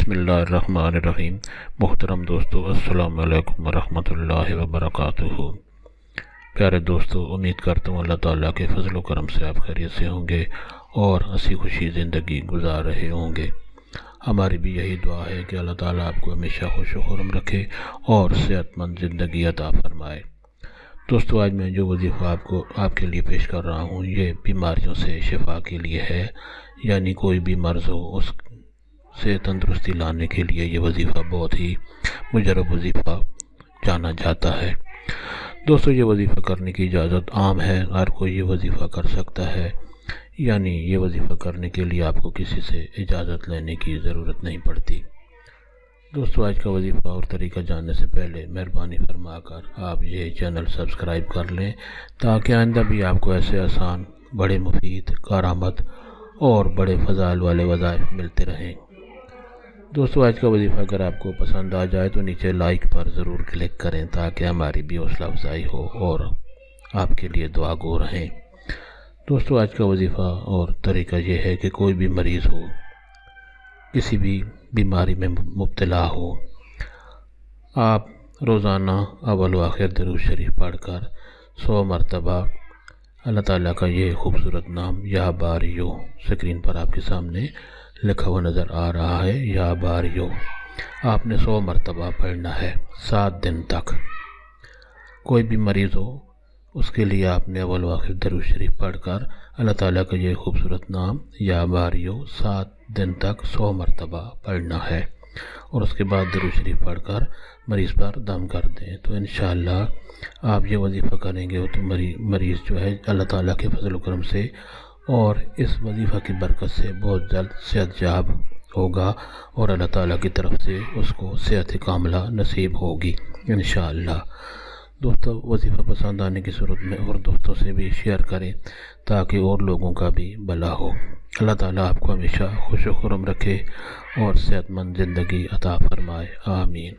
بسم اللہ الرحمن الرحیم۔ محترم دوستو، السلام علیکم ورحمۃ اللہ وبرکاتہ۔ پیارے دوستو، امید کرتا ہوں اللہ تعالیٰ کے فضل و کرم سے آپ خیریت سے ہوں گے اور ہنسی خوشی زندگی گزار رہے ہوں گے۔ ہماری بھی یہی دعا ہے کہ اللہ تعالیٰ آپ کو ہمیشہ خوش و خرم رکھے اور صحت مند زندگی عطا فرمائے۔ دوستو، آج میں جو وظیفہ آپ کے لیے پیش کر رہا ہوں یہ بیماریوں سے شفا کے لیے ہے، یعنی کوئی بھی مرض ہو اس سے تندرستی لانے کے لیے یہ وظیفہ بہت ہی مجرب وظیفہ جانا جاتا ہے۔ دوستو، یہ وظیفہ کرنے کی اجازت عام ہے، ہر کوئی یہ وظیفہ کر سکتا ہے، یعنی یہ وظیفہ کرنے کے لیے آپ کو کسی سے اجازت لینے کی ضرورت نہیں پڑتی۔ دوستو، آج کا وظیفہ اور طریقہ جاننے سے پہلے مہربانی فرما کر آپ یہ چینل سبسکرائب کر لیں تاکہ آئندہ بھی آپ کو ایسے آسان، بڑے مفید، کارآمد اور بڑے فضائل والے وظائف ملتے رہیں۔ دوستو، آج کا وظیفہ اگر آپ کو پسند آ جائے تو نیچے لائک پر ضرور کلک کریں تاکہ ہماری بھی حوصلہ افزائی ہو اور آپ کے لیے دعا گو رہیں۔ دوستو، آج کا وظیفہ اور طریقہ یہ ہے کہ کوئی بھی مریض ہو، کسی بھی بیماری میں مبتلا ہو، آپ روزانہ اول و آخر درود شریف پڑھ کر 100 مرتبہ اللہ تعالیٰ کا یہ خوبصورت نام یا باریو اسکرین پر آپ کے سامنے لکھا ہوا نظر آ رہا ہے، یا باریو، آپ نے 100 مرتبہ پڑھنا ہے 7 دن تک۔ کوئی بھی مریض ہو اس کے لیے آپ نے اول و آخر درود شریف پڑھ کر اللہ تعالیٰ کا یہ خوبصورت نام یا باریو 7 دن تک 100 مرتبہ پڑھنا ہے، اور اس کے بعد درود شریف پڑھ کر مریض پر دم کر دیں۔ تو انشاءاللہ آپ یہ وظیفہ کریں گے تو مریض جو ہے اللہ تعالیٰ کے فضل و کرم سے اور اس وظیفہ کی برکت سے بہت جلد صحت یاب ہوگا اور اللہ تعالیٰ کی طرف سے اس کو صحت کاملہ نصیب ہوگی انشاءاللہ۔ دوستو، وظیفہ پسند آنے کی صورت میں اور دوستوں سے بھی شیئر کریں تاکہ اور لوگوں کا بھی بھلا ہو۔ اللہ تعالیٰ آپ کو ہمیشہ خوش و خرم رکھے اور صحت مند زندگی عطا فرمائے، آمین۔